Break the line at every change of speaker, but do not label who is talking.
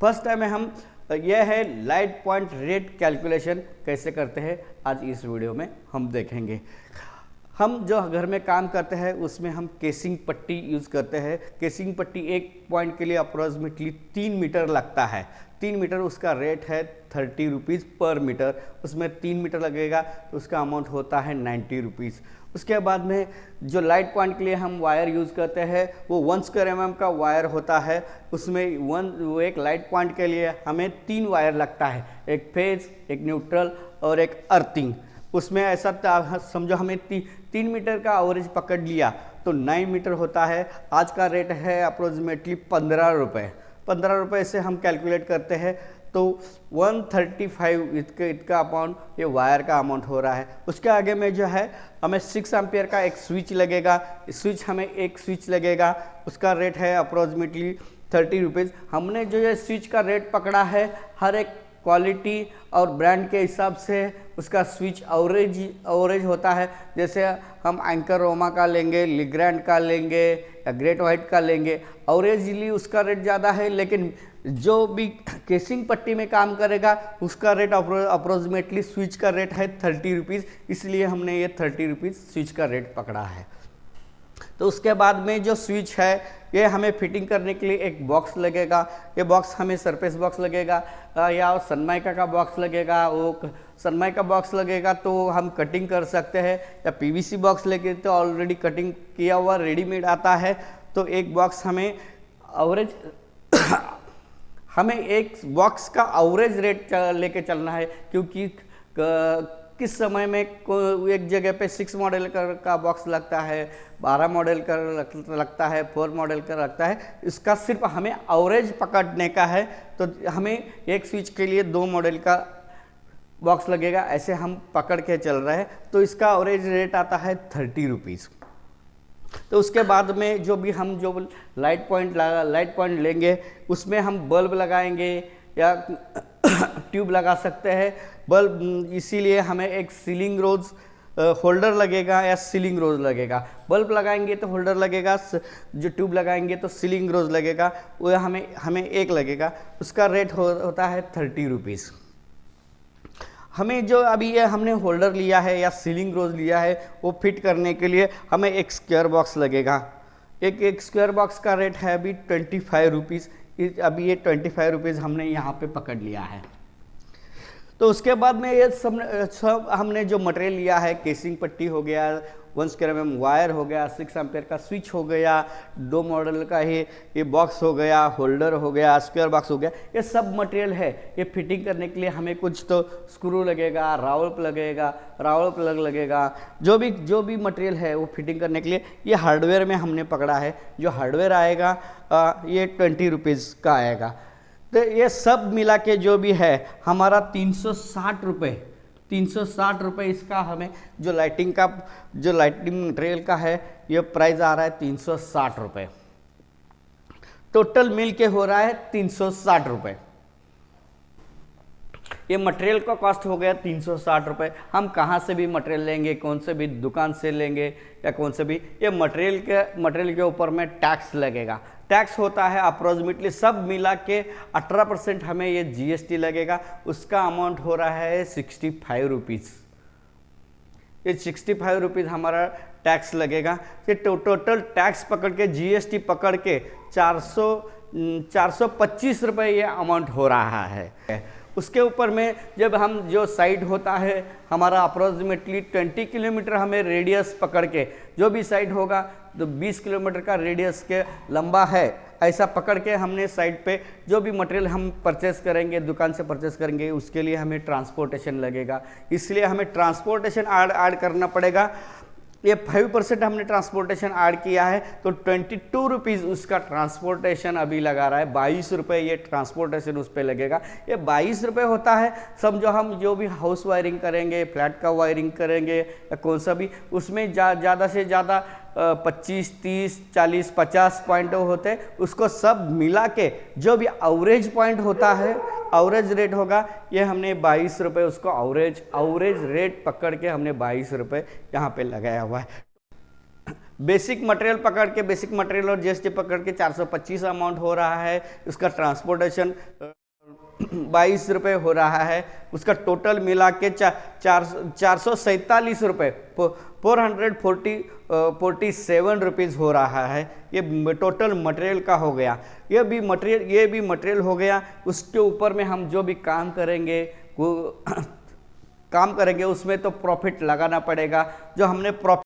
First time में हम यह है लाइट पॉइंट रेट कैलकुलेशन कैसे करते हैं, आज इस वीडियो में हम देखेंगे। हम जो घर में काम करते हैं उसमें हम केसिंग पट्टी यूज़ करते हैं। केसिंग पट्टी एक पॉइंट के लिए अप्रोक्सीमेटली 3 मीटर लगता है। 3 मीटर उसका रेट है 30 रुपीज़ पर मीटर। उसमें 3 मीटर लगेगा तो उसका अमाउंट होता है 90 रुपीज़। उसके बाद में जो लाइट पॉइंट के लिए हम वायर यूज़ करते हैं वो 1 स्क्वायर mm का वायर होता है। उसमें एक लाइट पॉइंट के लिए हमें 3 वायर लगता है, एक फेज, एक न्यूट्रल और एक अर्थिंग। उसमें ऐसा समझो हमें 3 मीटर का एवरेज पकड़ लिया तो 9 मीटर होता है। आज का रेट है अप्रोक्सीमेटली 15 रुपये। 15 रुपये से हम कैलकुलेट करते हैं तो 135 इसका अमाउंट ये वायर का अमाउंट हो रहा है। उसके आगे में जो है हमें 6 एम्पियर का एक स्विच लगेगा। हमें एक स्विच लगेगा, उसका रेट है अप्रोक्सीमेटली 30 रुपीज़। हमने जो ये स्विच का रेट पकड़ा है हर एक क्वालिटी और ब्रांड के हिसाब से उसका स्विच एवरेज होता है। जैसे हम एंकर रोमा का लेंगे, लिग्रैंड का लेंगे या ग्रेट वाइट का लेंगे, एवरेजली उसका रेट ज़्यादा है। लेकिन जो भी केसिंग पट्टी में काम करेगा उसका रेट अप्रोक्सीमेटली स्विच का रेट है 30 रुपीज़, इसलिए हमने ये 30 रुपीज़ स्विच का रेट पकड़ा है। तो उसके बाद में जो स्विच है ये हमें फिटिंग करने के लिए एक बॉक्स लगेगा। ये बॉक्स हमें सरफेस बॉक्स लगेगा या सनमाइका का बॉक्स लगेगा। वो सनमाइका बॉक्स लगेगा तो हम कटिंग कर सकते हैं, या पीवीसी बॉक्स लेके तो ऑलरेडी कटिंग किया हुआ रेडीमेड आता है। तो एक बॉक्स हमें हमें एक बॉक्स का एवरेज रेट लेके चलना है, क्योंकि किस समय में एक जगह पे 6 मॉडल का बॉक्स लगता है, 12 मॉडल का लगता है, 4 मॉडल का लगता है। इसका सिर्फ हमें एवरेज पकड़ने का है। तो हमें एक स्विच के लिए 2 मॉडल का बॉक्स लगेगा, ऐसे हम पकड़ के चल रहे हैं। तो इसका एवरेज रेट आता है 30 रुपीज़। तो उसके बाद में जो लाइट पॉइंट लेंगे उसमें हम बल्ब लगाएंगे या ट्यूब लगा सकते हैं। बल्ब इसीलिए हमें एक सीलिंग रोज होल्डर लगेगा या सीलिंग रोज लगेगा। बल्ब लगाएंगे तो होल्डर लगेगा, जो ट्यूब लगाएंगे तो सीलिंग रोज लगेगा। वो हमें एक लगेगा, उसका रेट होता है 30 रुपीज़। हमें जो अभी ये हमने होल्डर लिया है या सीलिंग रोज लिया है वो फिट करने के लिए हमें एक स्क्वायर बॉक्स लगेगा। एक स्क्वायर बॉक्स का रेट है अभी 25 रुपीज़। अभी ये 25 रुपीज़ हमने यहाँ पे पकड़ लिया है। तो उसके बाद में ये सब हमने जो मटेरियल लिया है, केसिंग पट्टी हो गया, 1 स्क्वायर mm वायर हो गया, 6 एम्पियर का स्विच हो गया, 2 मॉडल का ये बॉक्स हो गया, होल्डर हो गया, स्क्वायर बॉक्स हो गया, ये सब मटेरियल है। ये फिटिंग करने के लिए हमें कुछ तो स्क्रू लगेगा, रावल प्लग लगेगा। जो भी मटेरियल है वो फिटिंग करने के लिए ये हार्डवेयर में हमने पकड़ा है। जो हार्डवेयर आएगा ये 20 रुपीज़ का आएगा। तो ये सब मिला के जो भी है हमारा 360 रुपये इसका हमें जो लाइटिंग मटेरियल का है ये प्राइस आ रहा है 360 रुपये। टोटल मिल के हो रहा है 360 रुपये। ये मटेरियल का कॉस्ट हो गया 360 रुपये। हम कहाँ से भी मटेरियल लेंगे, कौन से भी दुकान से लेंगे या कौन से भी, ये मटेरियल के ऊपर में टैक्स लगेगा। टैक्स होता है अप्रोक्सीमेटली सब मिला के 18% हमें ये जीएसटी लगेगा। उसका अमाउंट हो रहा है 65 रुपीज़। ये 65 रुपीज़ हमारा टैक्स लगेगा। ये टोटल टैक्स पकड़ के जीएसटी पकड़ के 425 रुपये ये अमाउंट हो रहा है। उसके ऊपर में जब हम जो साइड होता है हमारा अप्रोक्सीमेटली 20 किलोमीटर हमें रेडियस पकड़ के, जो भी साइड होगा तो 20 किलोमीटर का रेडियस के लंबा है, ऐसा पकड़ के हमने साइड पे जो भी मटेरियल हम परचेस करेंगे, दुकान से परचेस करेंगे, उसके लिए हमें ट्रांसपोर्टेशन लगेगा। इसलिए हमें ट्रांसपोर्टेशन ऐड करना पड़ेगा। ये 5% हमने ट्रांसपोर्टेशन ऐड किया है तो 22 रुपीज़ उसका ट्रांसपोर्टेशन अभी लगा रहा है। 22 रुपये ये ट्रांसपोर्टेशन उस पर लगेगा। ये 22 रुपये होता है। समझो हम जो भी हाउस वायरिंग करेंगे, फ्लैट का वायरिंग करेंगे या कौन सा भी, उसमें ज़्यादा से ज़्यादा 25, 30, 40, 50 पॉइंट होते हैं। उसको सब मिला के जो भी एवरेज पॉइंट होता है, एवरेज रेट होगा, ये हमने 22 रुपये उसको एवरेज रेट पकड़ के हमने 22 रुपये यहाँ पे लगाया हुआ है। बेसिक मटेरियल पकड़ के, बेसिक मटेरियल और जीएसटी पकड़ के 425 अमाउंट हो रहा है। उसका ट्रांसपोर्टेशन 22 रुपये हो रहा है। उसका टोटल मिला के 447 रुपये 447 रुपीज़ हो रहा है। ये टोटल मटेरियल का हो गया। ये भी मटेरियल हो गया। उसके ऊपर में हम जो भी काम करेंगे वो काम करेंगे उसमें तो प्रॉफिट लगाना पड़ेगा। जो हमने प्रॉफिट